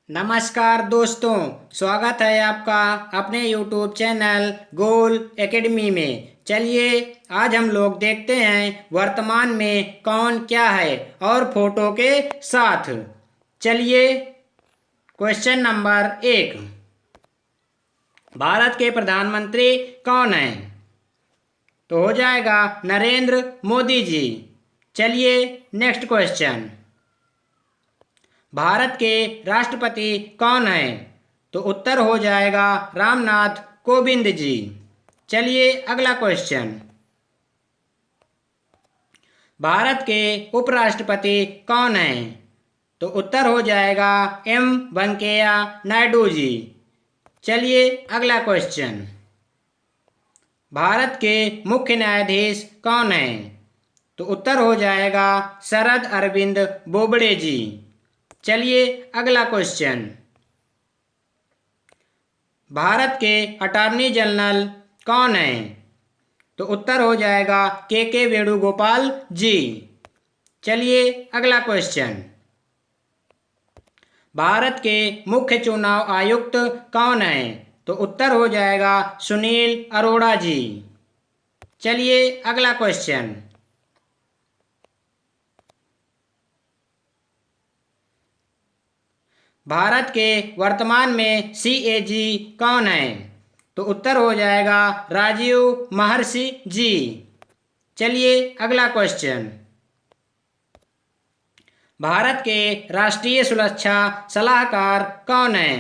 नमस्कार दोस्तों, स्वागत है आपका अपने YouTube चैनल गोल एकेडमी में। चलिए आज हम लोग देखते हैं वर्तमान में कौन क्या है और फोटो के साथ। चलिए क्वेश्चन नंबर 1, भारत के प्रधानमंत्री कौन हैं? तो हो जाएगा नरेंद्र मोदी जी। चलिए नेक्स्ट क्वेश्चन, भारत के राष्ट्रपति कौन हैं? तो उत्तर हो जाएगा रामनाथ कोविंद जी। चलिए अगला क्वेश्चन, भारत के उपराष्ट्रपति कौन हैं? तो उत्तर हो जाएगा एम वेंकैया नायडू जी। चलिए अगला क्वेश्चन, भारत के मुख्य न्यायाधीश कौन हैं? तो उत्तर हो जाएगा शरद अरविंद बोबड़े जी। चलिए अगला क्वेश्चन, भारत के अटॉर्नी जनरल कौन हैं? तो उत्तर हो जाएगा के वेणुगोपाल जी। चलिए अगला क्वेश्चन, भारत के मुख्य चुनाव आयुक्त कौन हैं? तो उत्तर हो जाएगा सुनील अरोड़ा जी। चलिए अगला क्वेश्चन, भारत के वर्तमान में सीएजी कौन है? तो उत्तर हो जाएगा राजीव महर्षि जी। चलिए अगला क्वेश्चन, भारत के राष्ट्रीय सुरक्षा सलाहकार कौन है?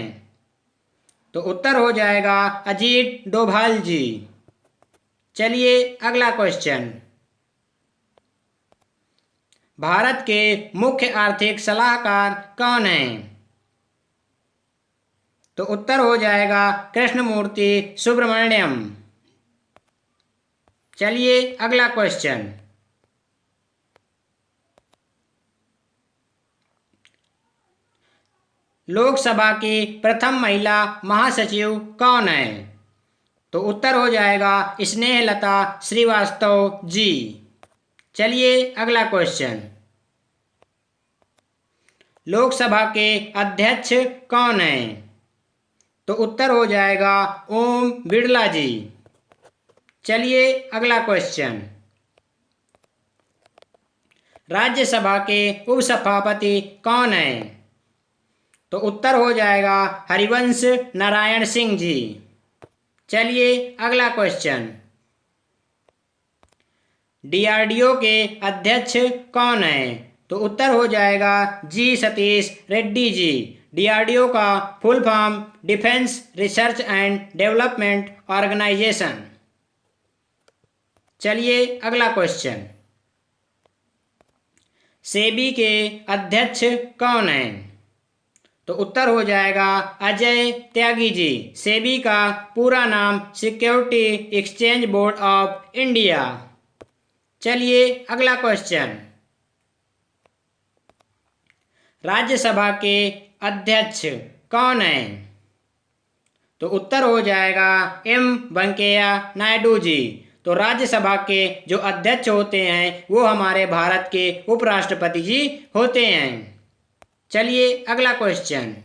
तो उत्तर हो जाएगा अजीत डोभाल जी। चलिए अगला क्वेश्चन, भारत के मुख्य आर्थिक सलाहकार कौन हैं? तो उत्तर हो जाएगा कृष्णमूर्ति सुब्रमण्यम। चलिए अगला क्वेश्चन, लोकसभा की प्रथम महिला महासचिव कौन है? तो उत्तर हो जाएगा स्नेहलता श्रीवास्तव जी। चलिए अगला क्वेश्चन, लोकसभा के अध्यक्ष कौन हैं? तो उत्तर हो जाएगा ओम बिड़ला जी। चलिए अगला क्वेश्चन, राज्यसभा के उपसभापति कौन हैं? तो उत्तर हो जाएगा हरिवंश नारायण सिंह जी। चलिए अगला क्वेश्चन, डीआरडीओ के अध्यक्ष कौन हैं? तो उत्तर हो जाएगा जी सतीश रेड्डी जी। डीआरडीओ का full form defence research and development organisation. चलिए अगला क्वेश्चन, सेबी के अध्यक्ष कौन हैं? तो उत्तर हो जाएगा अजय त्यागी जी। सेबी का पूरा नाम security exchange board of India. चलिए अगला क्वेश्चन, राज्यसभा के अध्यक्ष कौन हैं? तो उत्तर हो जाएगा एम वेंकैया नायडू जी। तो राज्यसभा के जो अध्यक्ष होते हैं वो हमारे भारत के उपराष्ट्रपति जी होते हैं। चलिए अगला क्वेश्चन,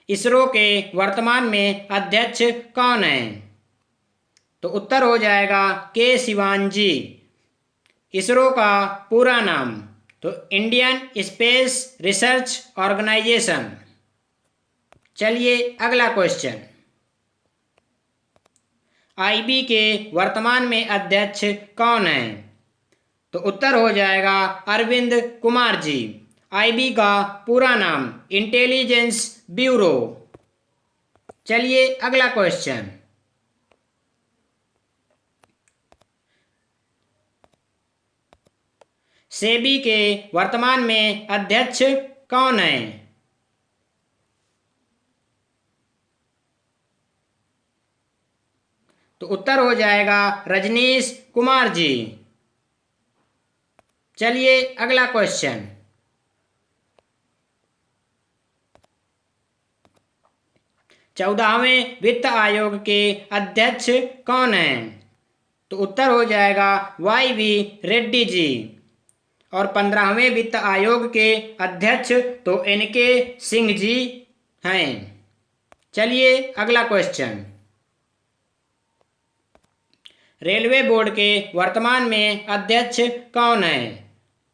इसरो के वर्तमान में अध्यक्ष कौन हैं? तो उत्तर हो जाएगा के सिवान जी। इसरो का पूरा नाम तो इंडियन स्पेस रिसर्च ऑर्गेनाइजेशन। चलिए अगला क्वेश्चन, आईबी के वर्तमान में अध्यक्ष कौन हैं? तो उत्तर हो जाएगा अरविंद कुमार जी। आईबी का पूरा नाम इंटेलिजेंस ब्यूरो। चलिए अगला क्वेश्चन, सेबी के वर्तमान में अध्यक्ष कौन हैं? तो उत्तर हो जाएगा रजनीश कुमार जी। चलिए अगला क्वेश्चन, 14वें वित्त आयोग के अध्यक्ष कौन हैं? तो उत्तर हो जाएगा वाई वी रेड्डी जी। और 15वें वित्त आयोग के अध्यक्ष तो एन.के. सिंह जी हैं। चलिए अगला क्वेश्चन, रेलवे बोर्ड के वर्तमान में अध्यक्ष कौन है?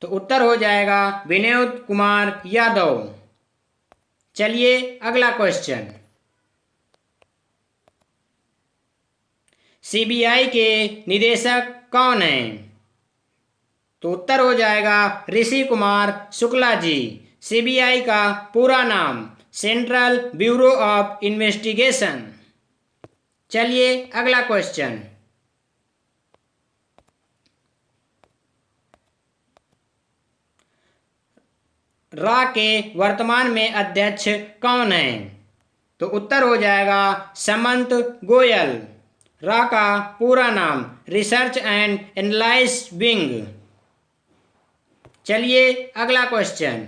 तो उत्तर हो जाएगा विनोद कुमार यादव। चलिए अगला क्वेश्चन, सीबीआई के निदेशक कौन हैं? तो उत्तर हो जाएगा ऋषि कुमार शुक्ला जी। सीबीआई का पूरा नाम सेंट्रल ब्यूरो ऑफ इन्वेस्टिगेशन। चलिए अगला क्वेश्चन, रा के वर्तमान में अध्यक्ष कौन हैं? तो उत्तर हो जाएगा समंत गोयल। रा का पूरा नाम रिसर्च एंड एनालिसिस विंग। चलिए अगला क्वेश्चन,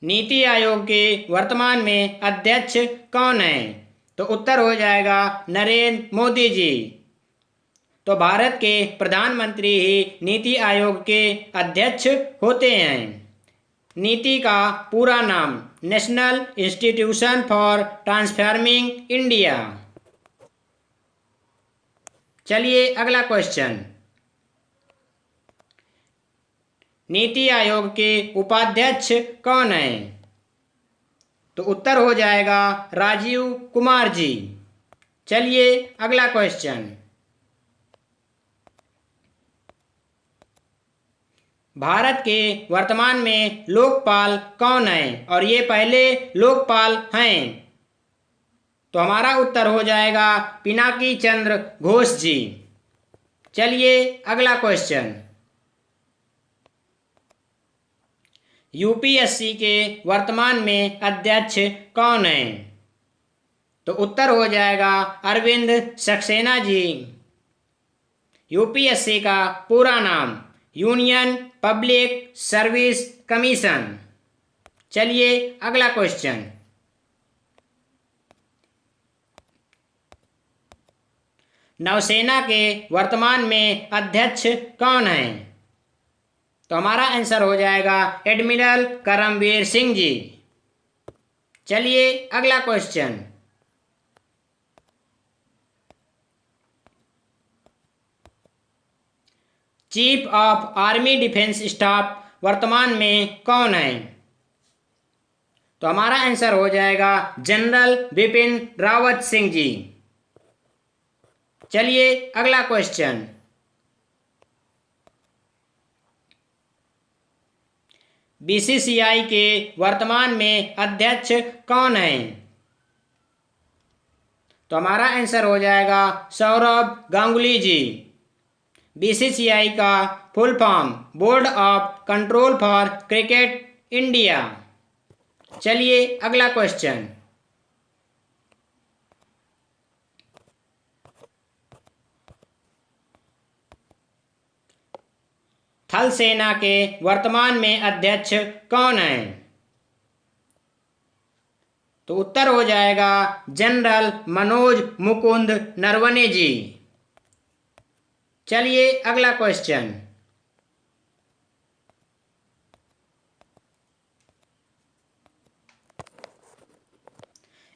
नीति आयोग के वर्तमान में अध्यक्ष कौन हैं? तो उत्तर हो जाएगा नरेंद्र मोदी जी। तो भारत के प्रधानमंत्री ही नीति आयोग के अध्यक्ष होते हैं। नीति का पूरा नाम national institution for transforming India. चलिए अगला क्वेश्चन, नीति आयोग के उपाध्यक्ष कौन हैं? तो उत्तर हो जाएगा राजीव कुमार जी। चलिए अगला क्वेश्चन, भारत के वर्तमान में लोकपाल कौन हैं और ये पहले लोकपाल हैं? तो हमारा उत्तर हो जाएगा पिनाकी चंद्र घोष जी। चलिए अगला क्वेश्चन, यूपीएससी के वर्तमान में अध्यक्ष कौन हैं? तो उत्तर हो जाएगा अरविंद सक्सेना जी। यूपीएससी का पूरा नाम यूनियन पब्लिक सर्विस कमीशन। चलिए अगला क्वेश्चन, नौसेना के वर्तमान में अध्यक्ष कौन हैं? तो हमारा आंसर हो जाएगा एडमिरल करमवीर सिंह जी। चलिए अगला question, chief of army defence staff वर्तमान में कौन है? तो हमारा आंसर हो जाएगा जनरल बिपिन रावत सिंह जी। चलिए अगला क्वेश्चन, बीसीसीआई के वर्तमान में अध्यक्ष कौन है? तो हमारा आंसर हो जाएगा सौरभ गांगुली जी। बीसीसीआई का full form board of control for cricket India. चलिए अगला क्वेश्चन, थल सेना के वर्तमान में अध्यक्ष कौन है? तो उत्तर हो जाएगा जनरल मनोज मुकुंद नरवणे जी। चलिए अगला क्वेश्चन,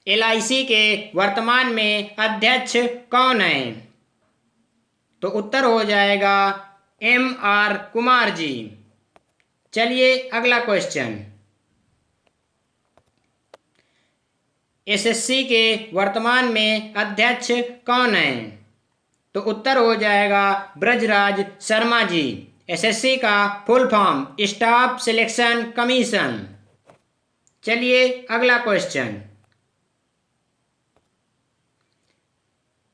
एलआईसी के वर्तमान में अध्यक्ष कौन है? तो उत्तर हो जाएगा एम.आर. कुमार जी। चलिए अगला क्वेश्चन, एसएससी के वर्तमान में अध्यक्ष कौन है? तो उत्तर हो जाएगा ब्रजराज शर्मा जी। एसएससी का full form staff selection commission. चलिए अगला क्वेश्चन,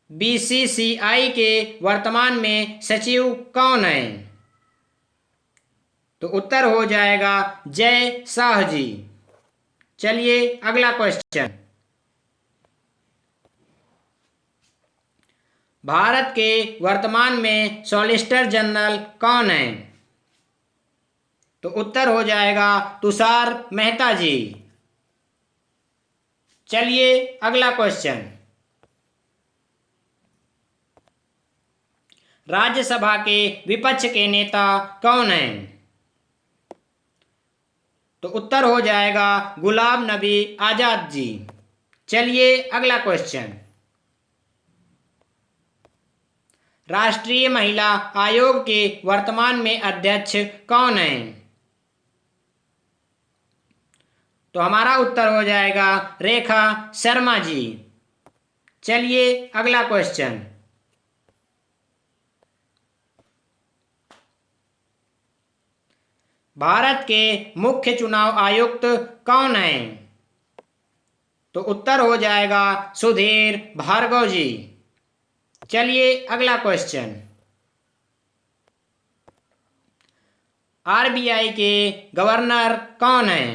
बीसीसीआई के वर्तमान में सचिव कौन है? तो उत्तर हो जाएगा जय शाह जी। चलिए अगला क्वेश्चन, भारत के वर्तमान में सॉलिसिटर जनरल कौन है? तो उत्तर हो जाएगा तुषार मेहता जी। चलिए अगला क्वेश्चन, राज्यसभा के विपक्ष के नेता कौन हैं? तो उत्तर हो जाएगा गुलाम नबी आजाद जी। चलिए अगला क्वेश्चन। राष्ट्रीय महिला आयोग के वर्तमान में अध्यक्ष कौन हैं? तो हमारा उत्तर हो जाएगा रेखा शर्मा जी। चलिए अगला क्वेश्चन। भारत के मुख्य चुनाव आयुक्त कौन हैं? तो उत्तर हो जाएगा सुधीर भार्गव जी। चलिए अगला क्वेश्चन। आरबीआई के गवर्नर कौन हैं?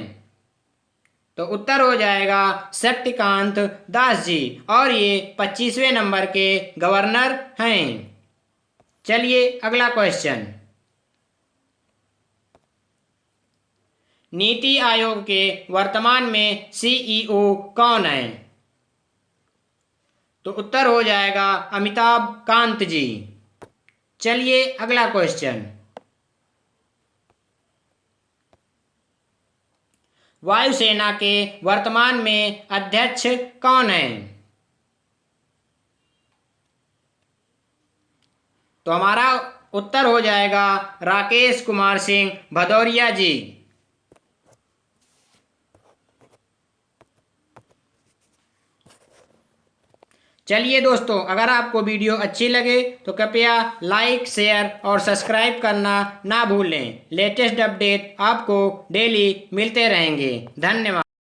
तो उत्तर हो जाएगा शक्तिकांत दास जी, और ये 25वें नंबर के गवर्नर हैं। चलिए अगला क्वेश्चन। नीति आयोग के वर्तमान में सीईओ कौन है? तो उत्तर हो जाएगा अमिताभ कांत जी। चलिए अगला क्वेश्चन। वायुसेना के वर्तमान में अध्यक्ष कौन हैं? तो हमारा उत्तर हो जाएगा राकेश कुमार सिंह भदौरिया जी। चलिए दोस्तों, अगर आपको वीडियो अच्छी लगे तो कृपया लाइक, शेयर और सब्सक्राइब करना ना भूलें। लेटेस्ट अपडेट आपको डेली मिलते रहेंगे। धन्यवाद।